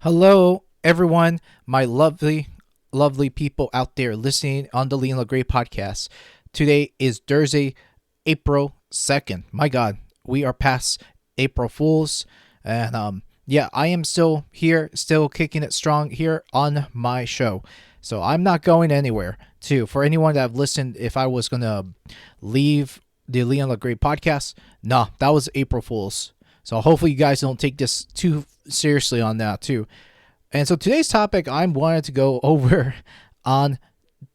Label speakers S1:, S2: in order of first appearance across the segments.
S1: Hello, everyone, my lovely people out there listening on the Lean LeGray podcast. Today is Thursday, April 2nd. My God, we are past April Fools. And yeah, I am still here, still kicking it strong here on my show. So I'm not going anywhere, too. For anyone that have listened, if I was going to leave the Leon LeGray podcast, nah, that was April Fools. So hopefully you guys don't take this too seriously on that too. And so today's topic, I wanted to go over on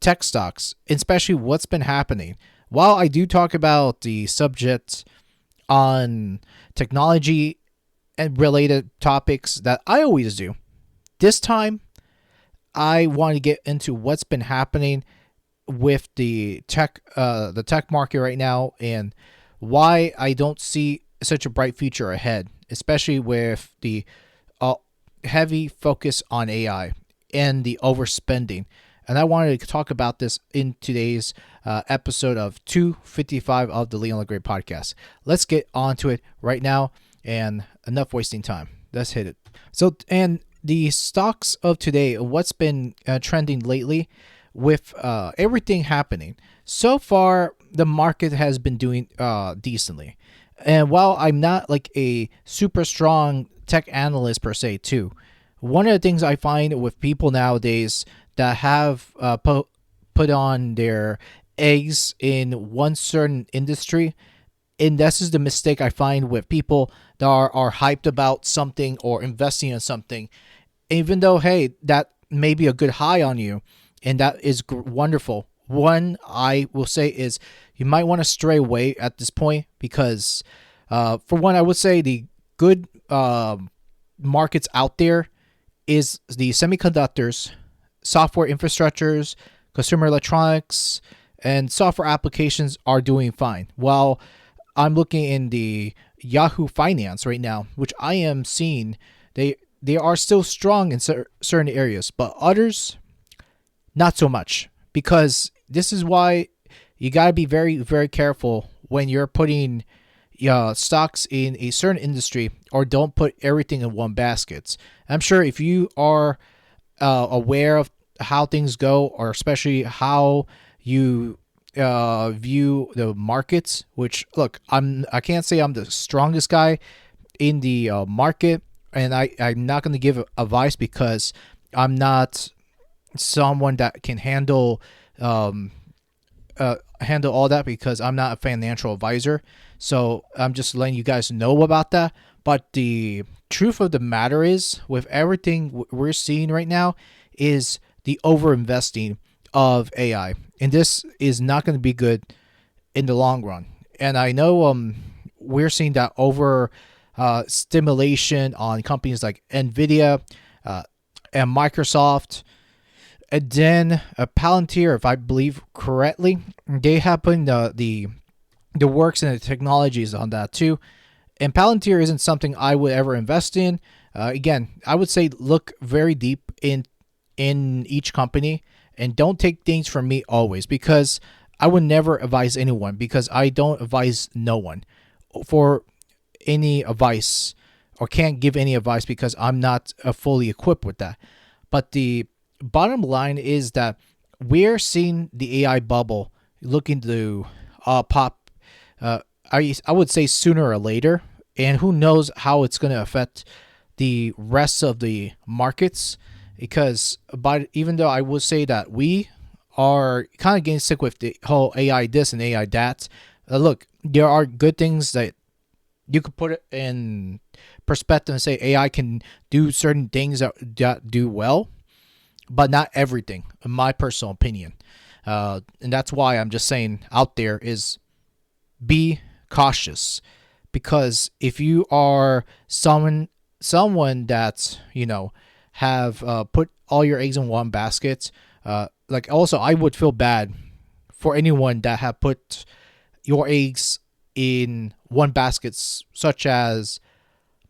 S1: tech stocks, especially what's been happening. While I do talk about the subject on technology and related topics that I always do, this time I want to get into what's been happening with the tech market right now and why I don't see such a bright future ahead, especially with the uh, heavy focus on AI and the overspending. And I wanted to talk about this in today's episode of 255 of the Leon LeGray podcast. Let's get on to it right now, and enough wasting time. Let's hit it. So, and the stocks of today, what's been trending lately with everything happening. So far, the market has been doing decently. And while I'm not like a super strong tech analyst per se, too, one of the things I find with people nowadays that have put on their eggs in one certain industry, and this is the mistake I find with people that are hyped about something or investing in something, even though, hey, that may be a good high on you, and that is wonderful. One I will say is you might want to stray away at this point because, for one, I would say the good markets out there is the semiconductors, software infrastructures, consumer electronics, and software applications are doing fine. While I'm looking in the Yahoo Finance right now, which I am seeing, they are still strong in certain areas, but others not so much, because this is why you got to be very, very careful when you're putting stocks in a certain industry, or don't put everything in one basket. I'm sure if you are aware of how things go, or especially how you view the markets, which look, I can't say I'm the strongest guy in the market, and I'm not going to give advice because I'm not someone that can handle all that, because I'm not a financial advisor. So I'm just letting you guys know about that. But the truth of the matter is, with everything we're seeing right now, is the overinvesting of AI, and this is not going to be good in the long run. And I know we're seeing that over stimulation on companies like Nvidia and Microsoft. And then Palantir, if I believe correctly, they have put the works and the technologies on that too. And Palantir isn't something I would ever invest in. Again, I would say look very deep in each company, and don't take things from me always, because I would never advise anyone, because I don't advise no one for any advice, or can't give any advice because I'm not fully equipped with that. But the bottom line is that we're seeing the AI bubble looking to pop. I would say sooner or later, and who knows how it's going to affect the rest of the markets. Because, but even though I would say that we are kind of getting sick with the whole AI this and AI that, look, there are good things that you could put it in perspective and say AI can do certain things that do well, but not everything, in my personal opinion. And that's why I'm just saying out there is be cautious, because if you are someone that have put all your eggs in one basket, like, also I would feel bad for anyone that have put your eggs in one basket, such as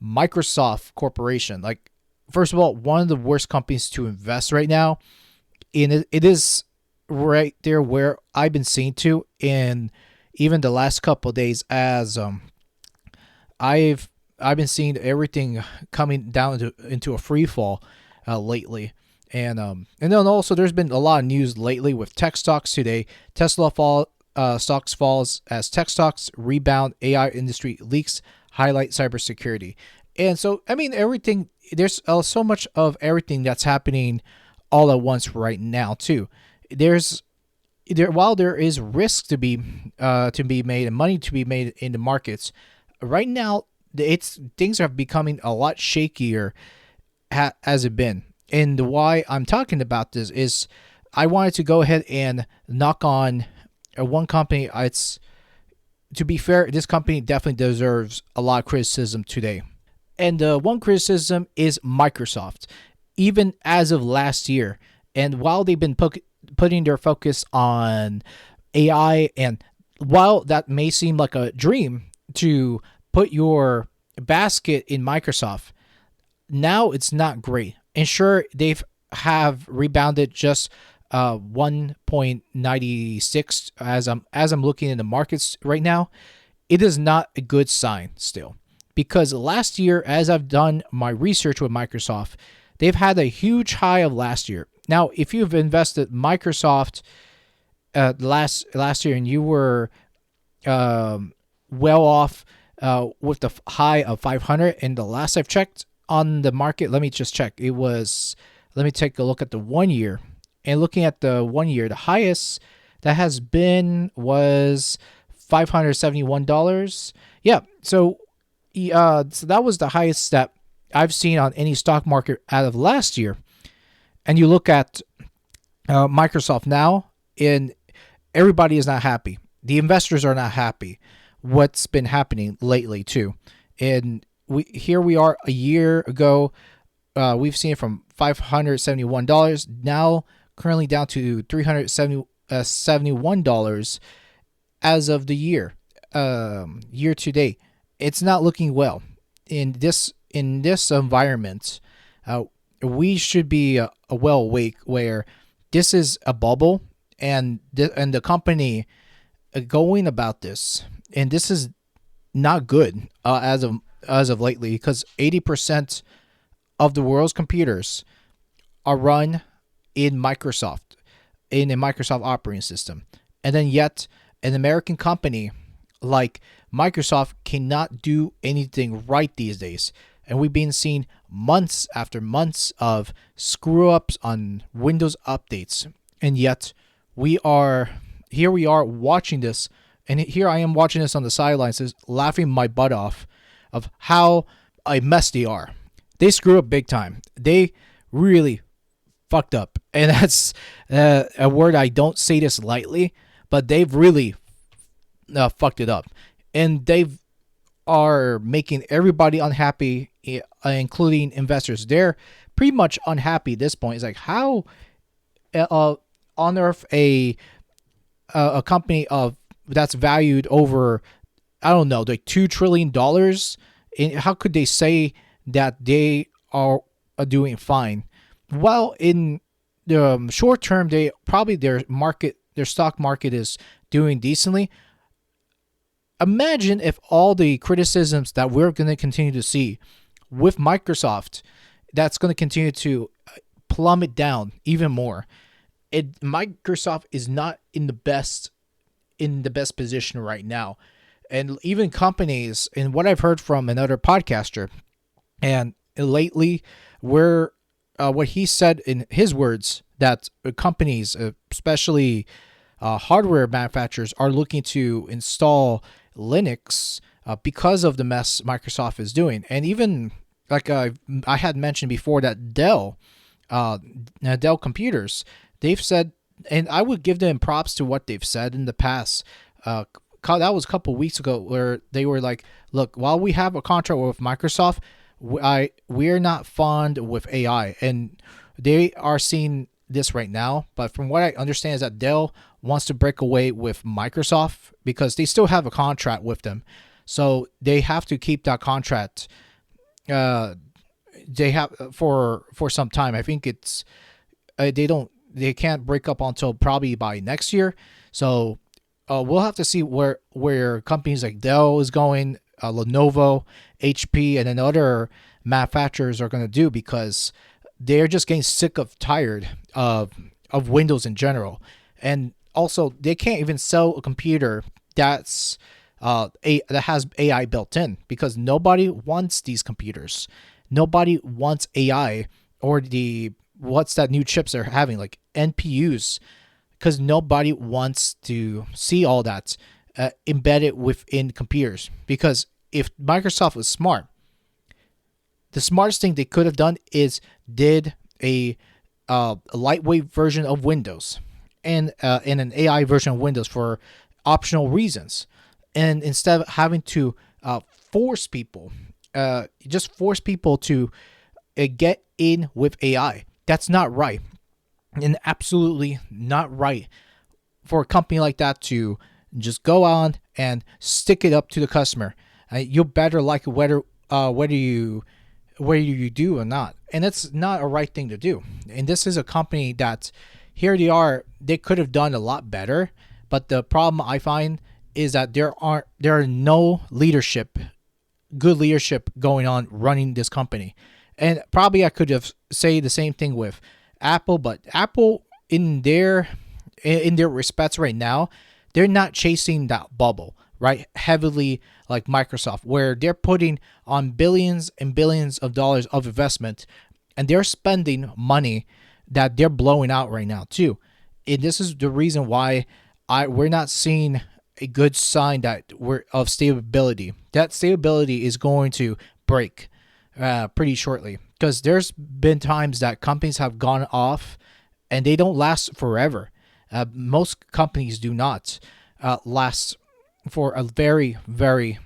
S1: Microsoft Corporation. Like, first of all, one of the worst companies to invest right now, and it is right there where I've been seeing to in even the last couple of days, as I've I've been seeing everything coming down into a free fall lately. And then also there's been a lot of news lately with tech stocks today. Stocks falls as tech stocks rebound. AI industry leaks highlight cybersecurity. And so I mean everything. There's so much of everything that's happening all at once right now too. While there is risk to be made and money to be made in the markets, right now it's things are becoming a lot shakier has it been. And why I'm talking about this is I wanted to go ahead and knock on one company. It's to be fair, this company definitely deserves a lot of criticism today. And one criticism is Microsoft, even as of last year. And while they've been putting their focus on AI, and while that may seem like a dream to put your basket in Microsoft, now it's not great. And sure, have rebounded just 1.96 as I'm looking in the markets right now. It is not a good sign still, because last year, as I've done my research with Microsoft, they've had a huge high of last year. Now, if you've invested Microsoft last year and you were well off with the high of 500, and the last I've checked on the market, let me just check. Let me take a look at the 1 year. And looking at the 1 year, the highest that has been was $571. Yeah, so that was the highest that I've seen on any stock market out of last year. And you look at Microsoft now, and everybody is not happy. The investors are not happy. What's been happening lately too, and here we are a year ago. We've seen it from $571 now, currently down to $371 as of the year to date. It's not looking well in this environment. We should be well awake where this is a bubble, and the company going about this, and this is not good as of lately, because 80% of the world's computers are run in Microsoft, in a Microsoft operating system, and then yet an American company like Microsoft cannot do anything right these days. And we've been seeing months after months of screw ups on Windows updates. And yet we are watching this. And here I am watching this on the sidelines, just laughing my butt off of how a mess they are. They screw up big time. They really fucked up. And that's a word, I don't say this lightly, but they've really fucked it up. And they are making everybody unhappy, including investors. They're pretty much unhappy at this point. It's like, how on earth a company of that's valued over, I don't know, like $2 trillion, and how could they say that they are doing fine? Well, in the short term, their stock market is doing decently. Imagine if all the criticisms that we're going to continue to see with Microsoft, that's going to continue to plummet down even more. Microsoft is not in the best position right now. And even companies, and what I've heard from another podcaster, and lately, what he said in his words, that companies, especially hardware manufacturers, are looking to install Linux because of the mess Microsoft is doing. And even like I had mentioned before, that Dell computers, they've said, and I would give them props to what they've said in the past. That was a couple weeks ago, where they were like, look, while we have a contract with Microsoft, we're not fond with AI. And they are seeing this right now. But from what I understand is that Dell wants to break away with Microsoft because they still have a contract with them. So they have to keep that contract. They have for some time. I think it's they can't break up until probably by next year. So we'll have to see where companies like Dell is going. Lenovo, HP, and then other manufacturers are going to do, because they're just getting tired of Windows in general. And also, they can't even sell a computer that has AI built in, because nobody wants these computers. Nobody wants AI or what's that new chips they're having, like NPUs, because nobody wants to see all that embedded within computers. Because if Microsoft was smart, the smartest thing they could have done is did a lightweight version of Windows and an AI version of Windows for optional reasons. And instead of having to force people, to get in with AI, that's not right. And absolutely not right for a company like that to just go on and stick it up to the customer. You better like it whether you do or not. And that's not a right thing to do. And this is a company that, here they are, they could have done a lot better. But the problem I find is that there are no good leadership going on running this company. And probably I could have say the same thing with Apple, but Apple in their respects right now, they're not chasing that bubble, right? Heavily like Microsoft, where they're putting on billions and billions of dollars of investment, and they're spending money that they're blowing out right now too. And this is the reason why we're not seeing a good sign that we're of stability. That stability is going to break pretty shortly, because there's been times that companies have gone off and they don't last forever. Most companies do not last for a very, very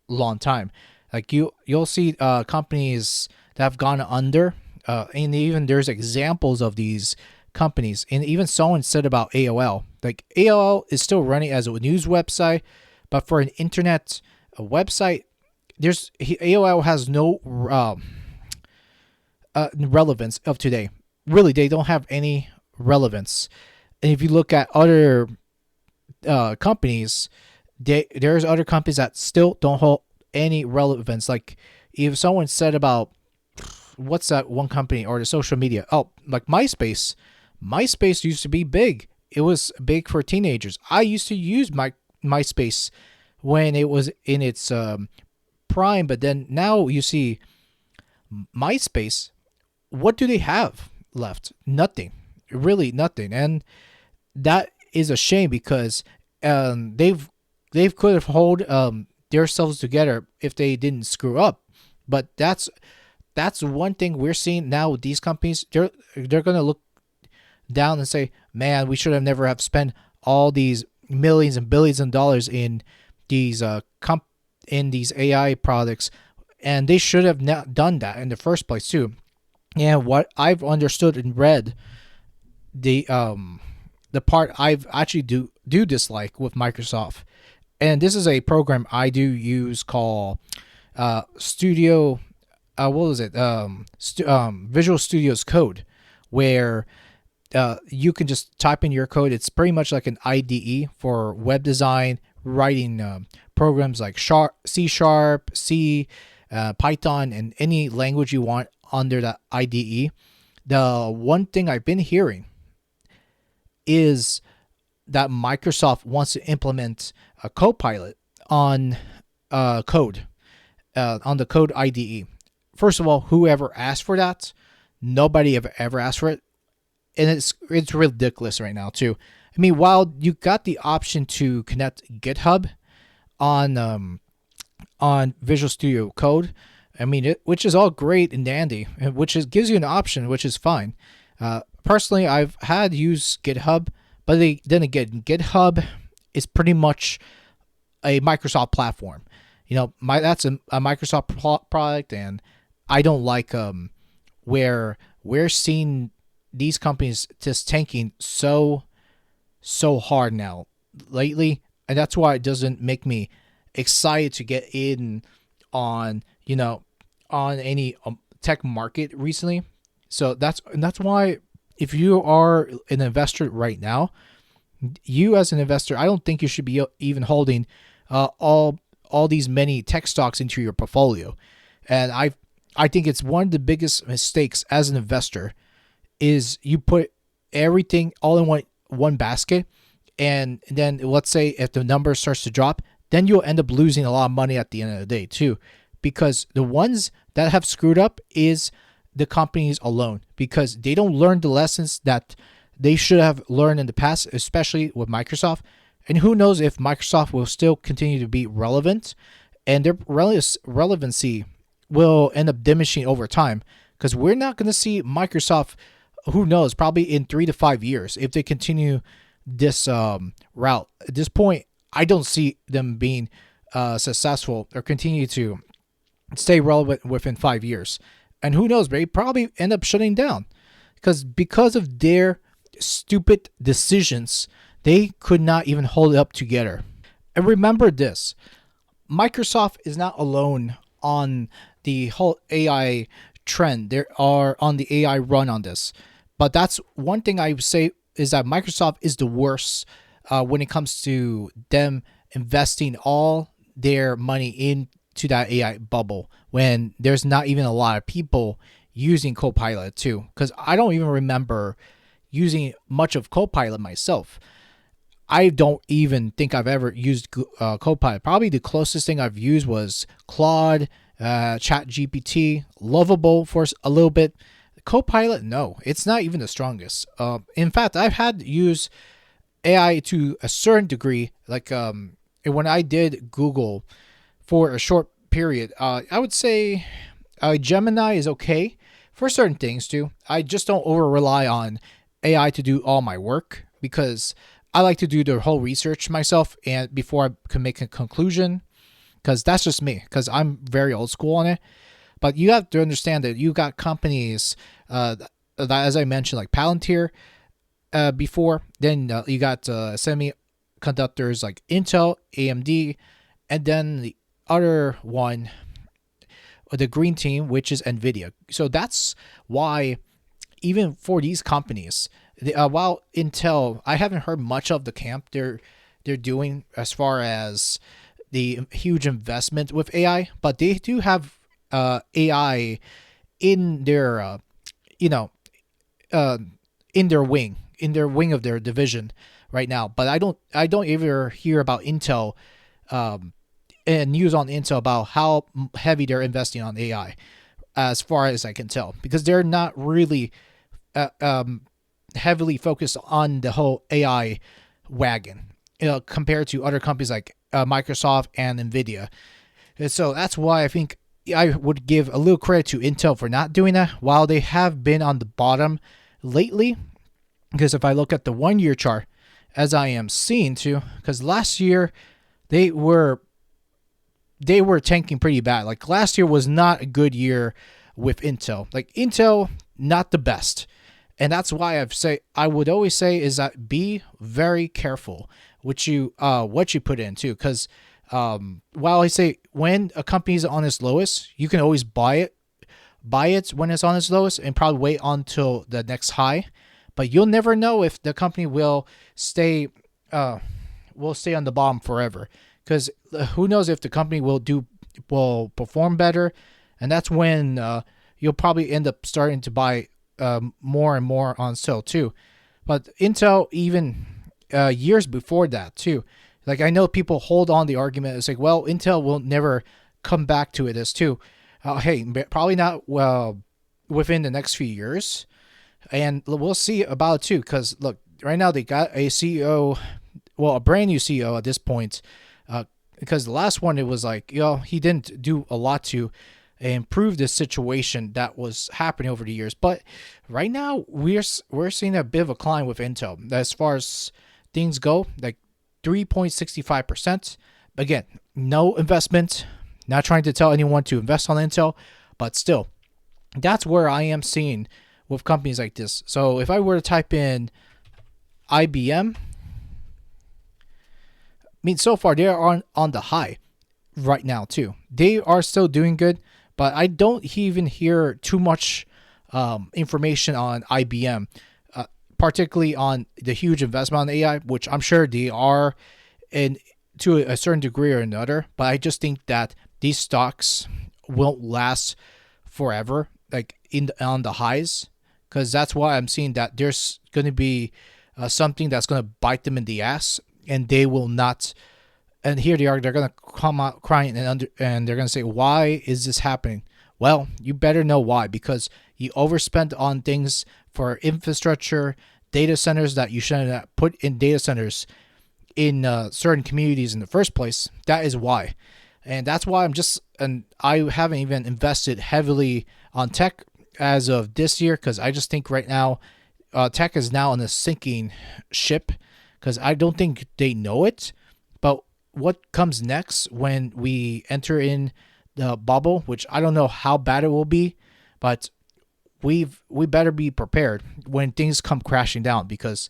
S1: long time. Like you'll see companies that have gone under, and even there's examples of these companies. And even someone said about AOL, like AOL is still running as a news website, but for an internet website, AOL has no relevance of today. Really, they don't have any relevance. And if you look at other companies, there's other companies that still don't hold any relevance. Like if someone said about, what's that one company or the social media? Oh, like MySpace. MySpace used to be big. It was big for teenagers. I used to use MySpace when it was in its prime, but then now you see MySpace. What do they have left? Nothing. Really nothing. And that is a shame, because they've could have hold themselves together if they didn't screw up. But that's one thing we're seeing now with these companies. They're gonna look down and say, man, we should have never have spent all these millions and billions of dollars in these AI products, and they should have not done that in the first place too. And what I've understood and read, the part I've actually do dislike with Microsoft, and this is a program I do use called Studio. What was it? Visual Studio's Code, where you can just type in your code. It's pretty much like an IDE for web design, writing programs like C#, C, Python, and any language you want under that IDE. The one thing I've been hearing is that Microsoft wants to implement a Copilot on code, on the code IDE. First of all, whoever asked for that? Nobody ever asked for it. And it's ridiculous right now too. I mean, while you got the option to connect GitHub on Visual Studio Code, I mean, which is all great and dandy, gives you an option, which is fine. Personally, I've had used GitHub, but then again, GitHub is pretty much a Microsoft platform. You know, that's a Microsoft product, and I don't like where we're seeing these companies just tanking so hard now lately, and that's why it doesn't make me excited to get in on any tech market recently. So that's why, if you are an investor right now, you as an investor, I don't think you should be even holding all all these many tech stocks into your portfolio. And I think it's one of the biggest mistakes as an investor is you put everything all in one basket, and then let's say if the number starts to drop, then you'll end up losing a lot of money at the end of the day too, because the ones that have screwed up is the companies alone, because they don't learn the lessons that they should have learned in the past, especially with Microsoft. And who knows if Microsoft will still continue to be relevant, and their relevancy will end up diminishing over time, because we're not going to see Microsoft, who knows, probably in 3 to 5 years if they continue this route. At this point, I don't see them being successful or continue to stay relevant within 5 years. And who knows, they probably end up shutting down because of their stupid decisions. They could not even hold it up together. And remember this, Microsoft is not alone on the whole AI trend. There are on the AI run on this. But that's one thing I would say is that Microsoft is the worst when it comes to them investing all their money into that AI bubble when there's not even a lot of people using Copilot too. Because I don't even remember using much of Copilot myself. I don't even think I've ever used Copilot. Probably the closest thing I've used was Claude, ChatGPT, Lovable for a little bit. Copilot, no, it's not even the strongest. In fact, I've had to use AI to a certain degree. Like when I did Google for a short period, I would say Gemini is okay for certain things too. I just don't over rely on AI to do all my work, because I like to do the whole research myself and before I can make a conclusion, because that's just me, because I'm very old school on it. But you have to understand that you got companies that, as I mentioned, like Palantir before. Then you got semiconductors like Intel, AMD, and then the other one, the green team, which is NVIDIA. So that's why even for these companies, while Intel, I haven't heard much of the camp they're doing as far as the huge investment with AI, but they do have AI in their in their wing of their division right now. But I don't ever hear about Intel and news on Intel about how heavy they're investing on AI, as far as I can tell, because they're not really heavily focused on the whole AI wagon, compared to other companies like Microsoft and NVIDIA. And so that's why I think I would give a little credit to Intel for not doing that, while they have been on the bottom lately. Because if I look at the 1 year chart, as I am seeing too, because last year they were tanking pretty bad. Like last year was not a good year with Intel. Like Intel, not the best. And that's why I would always say is that be very careful what you put in too, because while I say when a company is on its lowest, you can always buy it when it's on its lowest and probably wait until the next high. But you'll never know if the company will stay on the bottom forever, because who knows if the company will perform better, and that's when you'll probably end up starting to buy more and more on sale too. But Intel, even years before that too, like I know people hold on the argument. It's like, well, Intel will never come back to it as too. Hey, probably not within the next few years, and we'll see about it too. Because look, right now they got a CEO, well, a brand new CEO at this point. Because the last one, it was like, he didn't do a lot to improve this situation that was happening over the years. But right now we're seeing a bit of a climb with Intel as far as things go, like 3.65%. Again, no investment, not trying to tell anyone to invest on Intel, but still, that's where I am seeing with companies like this. So if I were to type in IBM, so far they are on the high right now too. They are still doing good, but I don't even hear too much information on IBM, particularly on the huge investment on AI, which I'm sure they are to a certain degree or another, but I just think that these stocks won't last forever, like on the highs, because that's why I'm seeing that there's going to be something that's going to bite them in the ass, and they will not. And here they are, they're going to come out crying and they're going to say, why is this happening? Well, you better know why, because you overspent on things for infrastructure, data centers that you shouldn't have put in data centers in certain communities in the first place. That is why. And that's why I haven't even invested heavily on tech as of this year, because I just think right now tech is now on a sinking ship, because I don't think they know it. But what comes next when we enter in the bubble, which I don't know how bad it will be, but we better be prepared when things come crashing down, because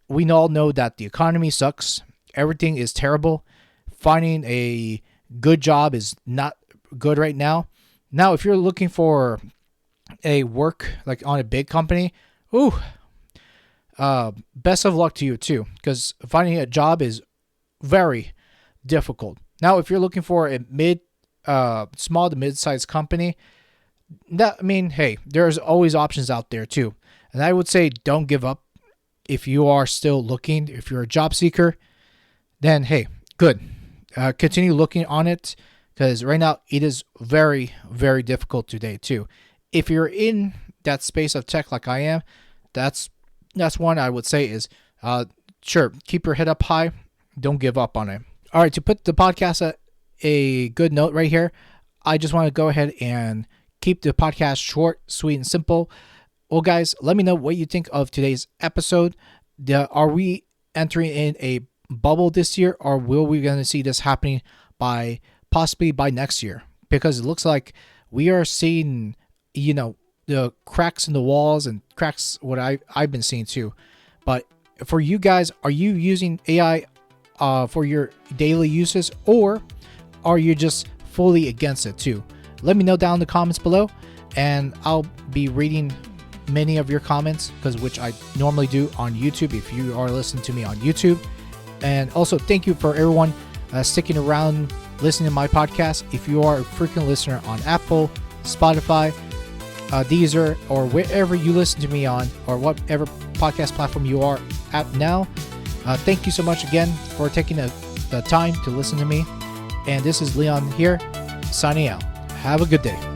S1: we all know that the economy sucks. Everything is terrible. Finding a good job is not good right now. Now, if you're looking for a work like on a big company, best of luck to you too, because finding a job is very difficult. Now, if you're looking for a small to mid-sized company, hey, there's always options out there too. And I would say don't give up. If you are still looking, if you're a job seeker, then hey, good. Continue looking on it, because right now it is very, very difficult today too. If you're in that space of tech like I am, that's one I would say is sure, keep your head up high. Don't give up on it. All right, to put the podcast at a good note right here, I just want to go ahead and keep the podcast short, sweet, and simple. Well, guys, let me know what you think of today's episode. Are we entering in a bubble this year, or will we going to see this happening possibly by next year? Because it looks like we are seeing, the cracks in the walls and cracks what I've been seeing too. But for you guys, are you using AI for your daily uses, or are you just fully against it too? Let me know down in the comments below, and I'll be reading many of your comments, which I normally do on YouTube if you are listening to me on YouTube. And also thank you for everyone sticking around listening to my podcast. If you are a frequent listener on Apple, Spotify, Deezer, or wherever you listen to me on, or whatever podcast platform you are at now, thank you so much again for taking the time to listen to me. And this is Leon here, signing out. Have a good day.